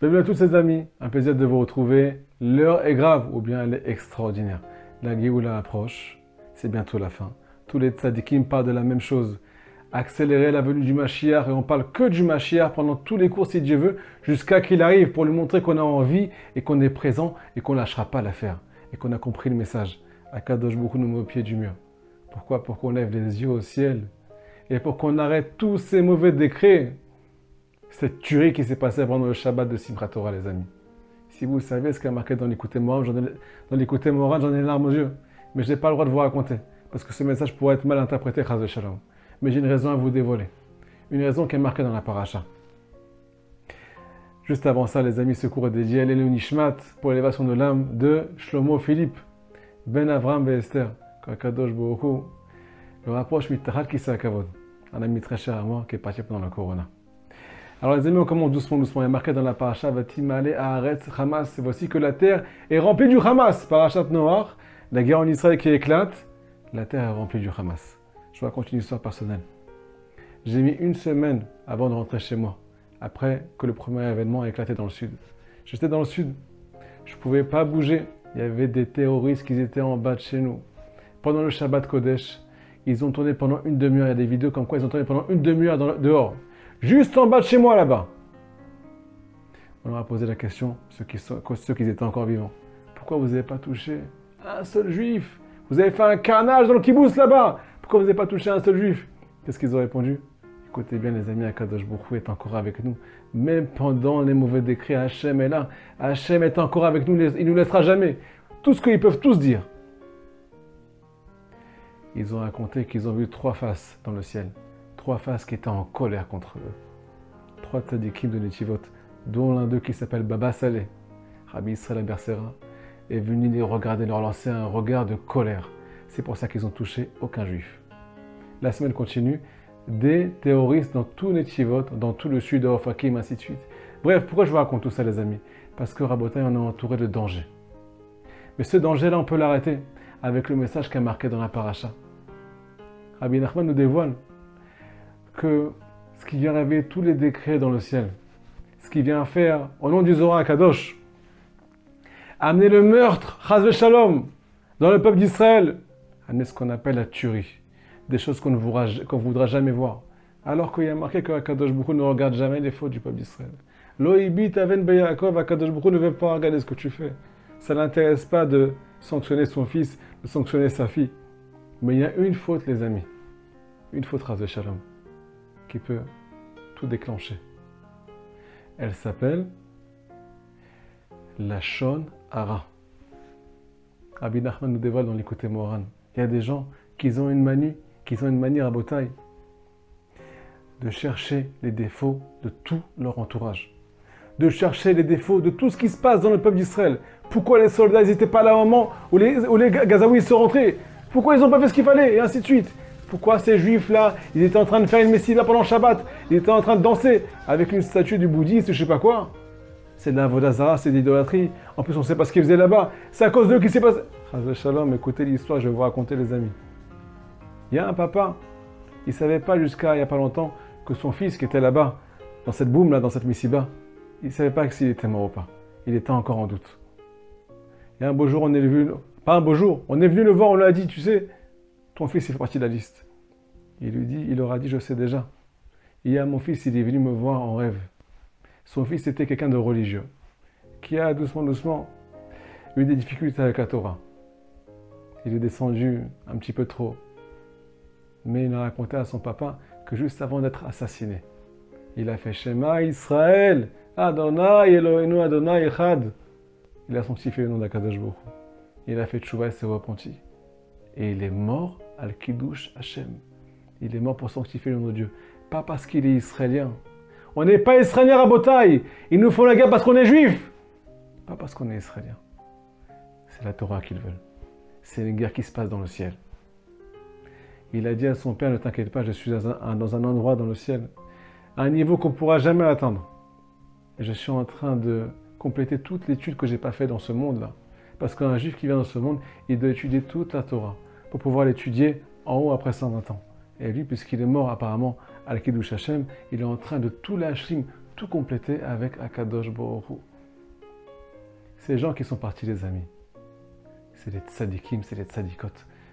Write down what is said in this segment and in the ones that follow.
Bienvenue à tous ces amis, un plaisir de vous retrouver. L'heure est grave ou bien elle est extraordinaire. La Géoula approche, c'est bientôt la fin. Tous les tzadikim parlent de la même chose. Accélérer la venue du Mashiach et on parle que du Mashiach pendant tous les cours si Dieu veut, jusqu'à qu'il arrive pour lui montrer qu'on a envie et qu'on est présent et qu'on ne lâchera pas l'affaire et qu'on a compris le message. Akadosh Baruch Hu nous met au pied du mur. Pourquoi? Pour qu'on lève les yeux au ciel et pour qu'on arrête tous ces mauvais décrets. Cette tuerie qui s'est passée pendant le Shabbat de Simchat Torah, les amis. Si vous savez ce qu'il y a marqué dans l'Écouté Moran, j'en ai les larmes aux yeux. Mais je n'ai pas le droit de vous raconter, parce que ce message pourrait être mal interprété, Chas Shalom. Mais j'ai une raison à vous dévoiler. Une raison qui est marquée dans la paracha. Juste avant ça, les amis, ce cours est dédié à l'Elou Nishmat pour l'élévation de l'âme de Shlomo Philippe, Ben Avram et Esther, Kadosh Baruch Hu, le rapproche Mitachal Kisa Kavod, un ami très cher à moi qui est parti pendant la Corona. Alors les amis, on commence doucement. Il y a marqué dans la paracha Vatimale Haaretz Hamas. Voici que la terre est remplie du Hamas. Parachat Noach, la guerre en Israël qui éclate. La terre est remplie du Hamas. Je vais raconter une histoire personnelle. J'ai mis une semaine avant de rentrer chez moi, après que le premier événement a éclaté dans le sud. J'étais dans le sud. Je ne pouvais pas bouger. Il y avait des terroristes qui étaient en bas de chez nous. Pendant le Shabbat Kodesh, ils ont tourné pendant une demi-heure. Il y a des vidéos comme quoi ils ont tourné pendant une demi-heure dehors. Juste en bas de chez moi, là-bas. On leur a posé la question, ceux qui étaient encore vivants. Pourquoi vous n'avez pas touché un seul juif? Vous avez fait un carnage dans le kibbutz, là-bas. Pourquoi vous n'avez pas touché un seul juif? Qu'est-ce qu'ils ont répondu? Écoutez bien, les amis, Akadosh Baruch Hu est encore avec nous. Même pendant les mauvais décrets, Hachem est là. Hachem est encore avec nous, il ne nous laissera jamais. Tout ce qu'ils peuvent tous dire. Ils ont raconté qu'ils ont vu 3 faces dans le ciel. 3 faces qui étaient en colère contre eux. 3 tzadikim de Netivot, dont l'un d'eux qui s'appelle Baba Saleh, Rabbi Israël Bersera, est venu les regarder, leur lancer un regard de colère. C'est pour ça qu'ils ont touché aucun juif. La semaine continue, des terroristes dans tout Netivot, dans tout le sud de Ofakim, ainsi de suite. Bref, pourquoi je vous raconte tout ça, les amis? Parce que Rabotai, on est entouré de dangers. Mais ce danger-là, on peut l'arrêter avec le message qui est marqué dans la paracha. Rabbi Nachman nous dévoile que ce qui vient réveiller tous les décrets dans le ciel, ce qui vient faire, au nom du Zohar Kadosh, amener le meurtre, Chas v'Shalom, dans le peuple d'Israël, amener ce qu'on appelle la tuerie, des choses qu'on ne voudra jamais voir. Alors qu'il y a marqué que Kadosh Baruch Hu ne regarde jamais les fautes du peuple d'Israël. Lo ibit aven beYaakov, Kadosh Baruch Hu ne veut pas regarder ce que tu fais. Ça ne l'intéresse pas de sanctionner son fils, de sanctionner sa fille. Mais il y a une faute, les amis, une faute Chas v'Shalom, qui peut tout déclencher. Elle s'appelle la Shon Hara. Rabbi Nachman nous dévoile dans l'Écouté Moran. Il y a des gens qui ont une manie à Botaï de chercher les défauts de tout leur entourage. De chercher les défauts de tout ce qui se passe dans le peuple d'Israël. Pourquoi les soldats n'étaient pas là au moment où les Gazaouis sont rentrés? Pourquoi ils n'ont pas fait ce qu'il fallait? Et ainsi de suite. Pourquoi ces juifs-là, ils étaient en train de faire une messiva pendant le Shabbat, ils étaient en train de danser avec une statue du bouddhiste, je sais pas quoi. C'est de la vodazara, c'est de l'idolâtrie. En plus, on ne sait pas ce qu'ils faisaient là-bas. C'est à cause d'eux qu'il s'est passé. Chas Shalom, écoutez l'histoire, je vais vous raconter, les amis. Il y a un papa, il ne savait pas jusqu'à il n'y a pas longtemps que son fils qui était là-bas, dans cette boum-là, dans cette messiba, il ne savait pas s'il était mort ou pas. Il était encore en doute. Et un beau jour, on est venu, pas un beau jour, on est venu le voir, on lui a dit, tu sais, ton fils, il fait partie de la liste. Il leur a dit, je sais déjà. Hier, mon fils, il est venu me voir en rêve. Son fils était quelqu'un de religieux, qui a doucement eu des difficultés avec la Torah. Il est descendu un petit peu trop. Mais il a raconté à son papa que juste avant d'être assassiné, il a fait Shema Israël, Adonai Eloheinu Adonai Echad. Il a sanctifié le nom d'Akadosh Baruch Hu. Il a fait tchouva et s'est repenti. Et il est mort al Kiddush Hashem. Il est mort pour sanctifier le nom de Dieu. Pas parce qu'il est israélien. On n'est pas israélien à Botaï. Ils nous font la guerre parce qu'on est juif. Pas parce qu'on est israélien. C'est la Torah qu'ils veulent. C'est une guerre qui se passe dans le ciel. Il a dit à son père, ne t'inquiète pas, je suis dans un endroit dans le ciel, à un niveau qu'on ne pourra jamais atteindre. Et je suis en train de compléter toute l'étude que je n'ai pas faite dans ce monde-là. Parce qu'un juif qui vient dans ce monde, il doit étudier toute la Torah pour pouvoir l'étudier en haut après 120 ans. Et lui, puisqu'il est mort apparemment à la Kiddush Hashem, il est en train de tout lâcher, tout compléter avec Akadosh Baruch Hu. Ces gens qui sont partis, les amis, c'est les tzadikim, c'est les tzadikot.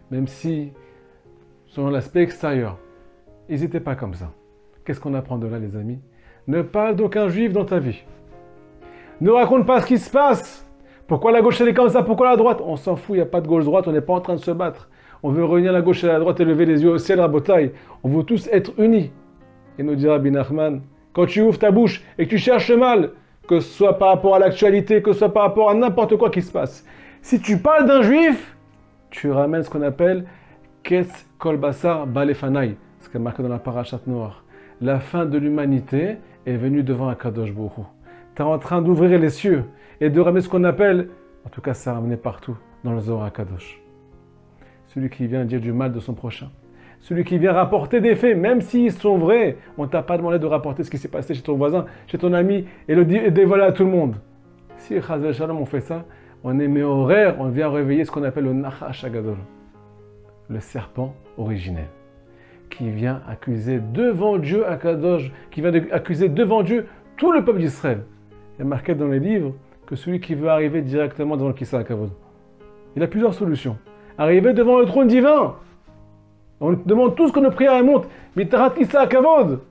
Même si, selon l'aspect extérieur, ils n'étaient pas comme ça. Qu'est-ce qu'on apprend de là, les amis? Ne parle d'aucun juif dans ta vie. Ne raconte pas ce qui se passe. Pourquoi la gauche elle est comme ça? Pourquoi la droite? On s'en fout, il n'y a pas de gauche-droite, on n'est pas en train de se battre. On veut réunir la gauche et la droite et lever les yeux au ciel, Rabotai. On veut tous être unis. Et nous dira Rabbi Nachman, quand tu ouvres ta bouche et que tu cherches le mal, que ce soit par rapport à l'actualité, que ce soit par rapport à n'importe quoi qui se passe, si tu parles d'un juif, tu ramènes ce qu'on appelle Ketz Kol Basar Balefanai, ce qui est marqué dans la Parashat Noire. La fin de l'humanité est venue devant Akadosh Baruch Hu. Tu es en train d'ouvrir les cieux et de ramener ce qu'on appelle, en tout cas ça ramené partout, dans le Zohar Akadosh. Celui qui vient dire du mal de son prochain. Celui qui vient rapporter des faits, même s'ils sont vrais. On ne t'a pas demandé de rapporter ce qui s'est passé chez ton voisin, chez ton ami, et le dévoiler à tout le monde. Si Chazal Shalom on fait ça, on est horaire, on vient réveiller ce qu'on appelle le Nachash Agadol, le serpent originel, qui vient accuser devant Dieu Akadosh, qui vient accuser devant Dieu tout le peuple d'Israël. Il est marqué dans les livres que celui qui veut arriver directement devant le Kissa Akavod, il a plusieurs solutions. Arriver devant le trône divin. On demande tous que nos prières montent. Mais Tarat Kissa Akavod.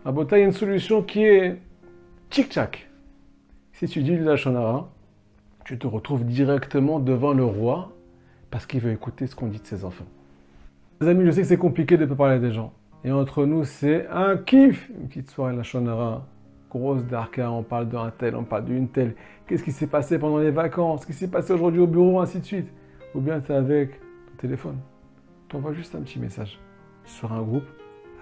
À Bota, il y a une solution qui est tchic-tchac. Si tu dis la Shonara, tu te retrouves directement devant le roi parce qu'il veut écouter ce qu'on dit de ses enfants. Les amis, je sais que c'est compliqué de ne pas parler des gens. Et entre nous, c'est un kiff. Une petite soirée la Shonara. Grosse darka, on parle d'un tel, on parle d'une telle. Qu'est-ce qui s'est passé pendant les vacances? Qu'est-ce qui s'est passé aujourd'hui au bureau, ainsi de suite. Ou bien tu es avec ton téléphone. Tu envoies juste un petit message sur un groupe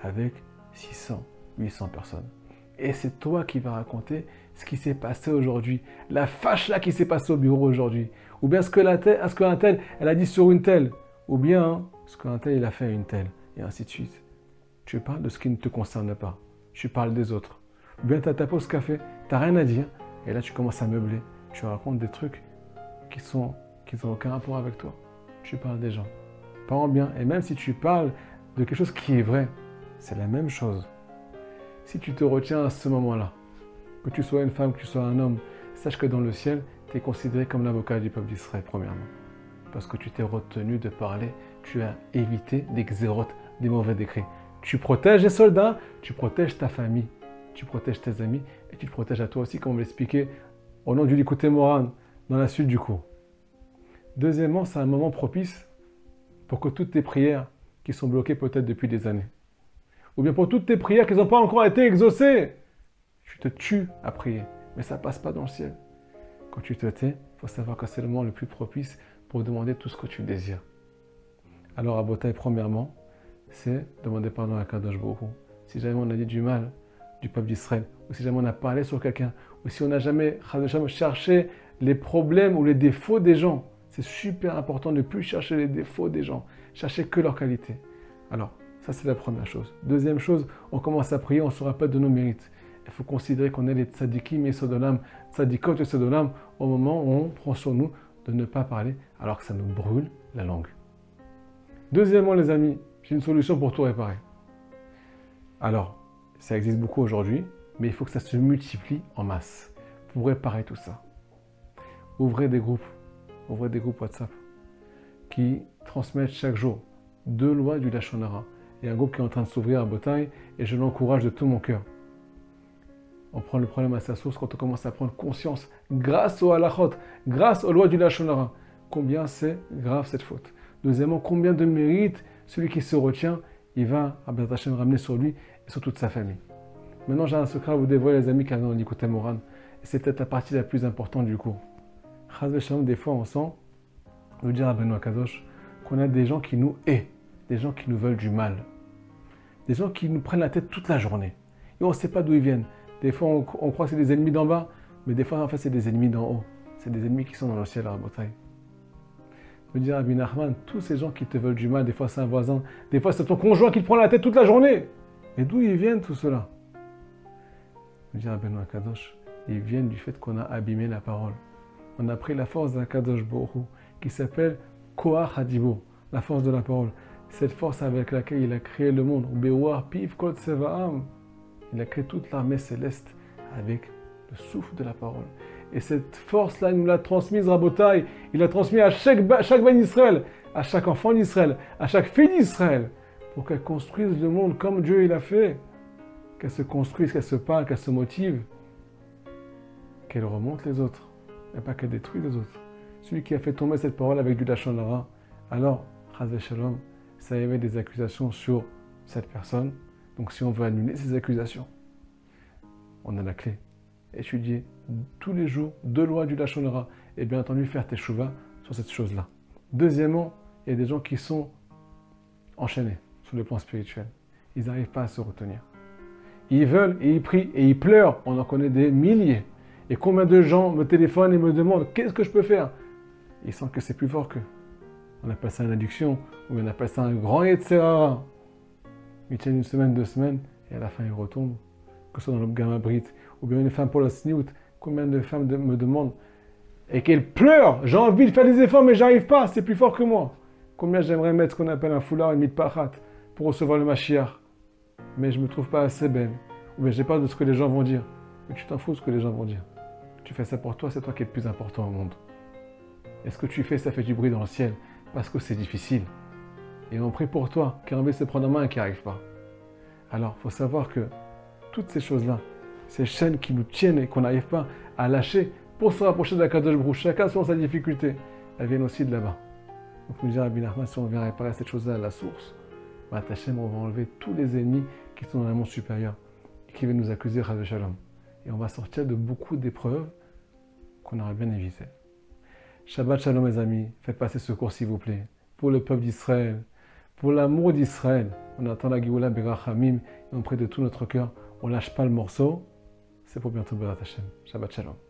avec 600, 800 personnes. Et c'est toi qui vas raconter ce qui s'est passé aujourd'hui. La fâche là qui s'est passée au bureau aujourd'hui. Ou bien ce qu'un tel, elle a dit sur une telle. Ou bien ce qu'un tel, il a fait à une telle. Et ainsi de suite. Tu parles de ce qui ne te concerne pas. Tu parles des autres. Ou bien tu as ta pause café, tu n'as rien à dire. Et là, tu commences à meubler. Tu racontes des trucs qui n'ont aucun rapport avec toi. Tu parles des gens. Pas en bien. Et même si tu parles de quelque chose qui est vrai, c'est la même chose. Si tu te retiens à ce moment-là, que tu sois une femme, que tu sois un homme, sache que dans le ciel, tu es considéré comme l'avocat du peuple d'Israël, premièrement. Parce que tu t'es retenu de parler, tu as évité des xérotes, des mauvais décrets. Tu protèges les soldats, tu protèges ta famille, tu protèges tes amis et tu te protèges à toi aussi, comme on l'expliquait au nom du Likutei Moharan dans la suite du cours. Deuxièmement, c'est un moment propice pour que toutes tes prières qui sont bloquées peut-être depuis des années, ou bien pour toutes tes prières qui n'ont pas encore été exaucées, tu te tues à prier, mais ça ne passe pas dans le ciel. Quand tu te tais, il faut savoir que c'est le moment le plus propice pour demander tout ce que tu désires. Alors à Botaï, premièrement, c'est demander pardon à Kadosh Baruch Hu. Si jamais on a dit du mal du peuple d'Israël, ou si jamais on a parlé sur quelqu'un, ou si on n'a jamais cherché les problèmes ou les défauts des gens, c'est super important de ne plus chercher les défauts des gens, chercher que leurs qualités. Alors, ça c'est la première chose. Deuxième chose, on commence à prier, on se rappelle de nos mérites. Il faut considérer qu'on est les tzadikim et sodolam, tzadikot et sodolam, au moment où on prend sur nous de ne pas parler, alors que ça nous brûle la langue. Deuxièmement, les amis, j'ai une solution pour tout réparer. Alors, ça existe beaucoup aujourd'hui, mais il faut que ça se multiplie en masse pour réparer tout ça. Ouvrez des groupes WhatsApp qui transmettent chaque jour 2 lois du Lashon Hara. Il y a un groupe qui est en train de s'ouvrir à Botaï et je l'encourage de tout mon cœur. On prend le problème à sa source quand on commence à prendre conscience, grâce au halachot, grâce aux lois du Lashon Hara, combien c'est grave cette faute. Deuxièmement, combien de mérite celui qui se retient, il va à Bezrat Hashem ramener sur lui et sur toute sa famille. Maintenant, j'ai un secret à vous dévoiler, les amis, qui ont Likutei Moharan. Et c'est peut-être la partie la plus importante du cours. Chaz v'shalom, des fois, on sent, nous dire à Benoît Kadosh, qu'on a des gens qui nous haïssent, des gens qui nous veulent du mal, des gens qui nous prennent la tête toute la journée. Et on ne sait pas d'où ils viennent. Des fois, on croit que c'est des ennemis d'en bas, mais des fois, en fait, c'est des ennemis d'en haut. C'est des ennemis qui sont dans le ciel à la bataille. Je veux dire à Rabbi Nachman, tous ces gens qui te veulent du mal, des fois c'est un voisin, des fois c'est ton conjoint qui te prend la tête toute la journée. Mais d'où ils viennent tout cela? Je veux dire à Benoît Kadosh, ils viennent du fait qu'on a abîmé la parole. On a pris la force d'un Kadosh Baruch Hu, qui s'appelle Koach Hadibur, la force de la parole. Cette force avec laquelle il a créé le monde. Bewar Piv Kol Tsevaam. Il a créé toute l'armée céleste avec le souffle de la parole. Et cette force-là, il nous l'a transmise, Rabotai. Il l'a transmise à chaque Ben Israël, à chaque enfant d'Israël, à chaque fille d'Israël, pour qu'elle construise le monde comme Dieu il a fait. Qu'elle se construise, qu'elle se parle, qu'elle se motive, qu'elle remonte les autres, et pas qu'elle détruise les autres. Celui qui a fait tomber cette parole avec du Lachon Hara, alors, Chazé Shalom, ça émet des accusations sur cette personne. Donc si on veut annuler ces accusations, on a la clé. Étudier tous les jours deux lois du Lachon Hara et bien entendu faire teshuva sur cette chose-là. Deuxièmement, il y a des gens qui sont enchaînés sur le plan spirituel. Ils n'arrivent pas à se retenir. Ils veulent et ils prient et ils pleurent. On en connaît des milliers. Et combien de gens me téléphonent et me demandent qu'est-ce que je peux faire? Ils sentent que c'est plus fort qu'eux. On appelle ça une addiction ou on appelle ça un grand Yetzerara. Ils tiennent une semaine, 2 semaines et à la fin ils retombent. Que ce soit dans le Gamma Brit ou bien une femme pour la Sniout. Combien de femmes me demandent et qu'elles pleurent. J'ai envie de faire des efforts mais j'arrive pas. C'est plus fort que moi. Combien j'aimerais mettre ce qu'on appelle un foulard, une mitpachat pour recevoir le Mashiach. Mais je ne me trouve pas assez belle. Ou bien j'ai peur de ce que les gens vont dire. Mais tu t'en fous de ce que les gens vont dire. Tu fais ça pour toi, c'est toi qui es le plus important au monde. Et ce que tu fais, ça fait du bruit dans le ciel. Parce que c'est difficile. Et on prie pour toi, qui a envie de se prendre en main et qui n'y arrive pas. Alors, il faut savoir que toutes ces choses-là, ces chaînes qui nous tiennent et qu'on n'arrive pas à lâcher pour se rapprocher de la Kadosh Baruch Hu, chacun selon sa difficulté, elles viennent aussi de là-bas. Donc, nous dit Rabbi Nachman, si on vient réparer cette chose-là à la source, bah, Hachem, on va enlever tous les ennemis qui sont dans le monde supérieur et qui viennent nous accuser, Chas v'Shalom. Et on va sortir de beaucoup d'épreuves qu'on aurait bien évitées. Shabbat Shalom, mes amis. Faites passer ce cours, s'il vous plaît. Pour le peuple d'Israël, pour l'amour d'Israël. On attend la Géoula Berachamim et on prie de tout notre cœur. On ne lâche pas le morceau. C'est pour bientôt, Bérat Hachem. Shabbat Shalom.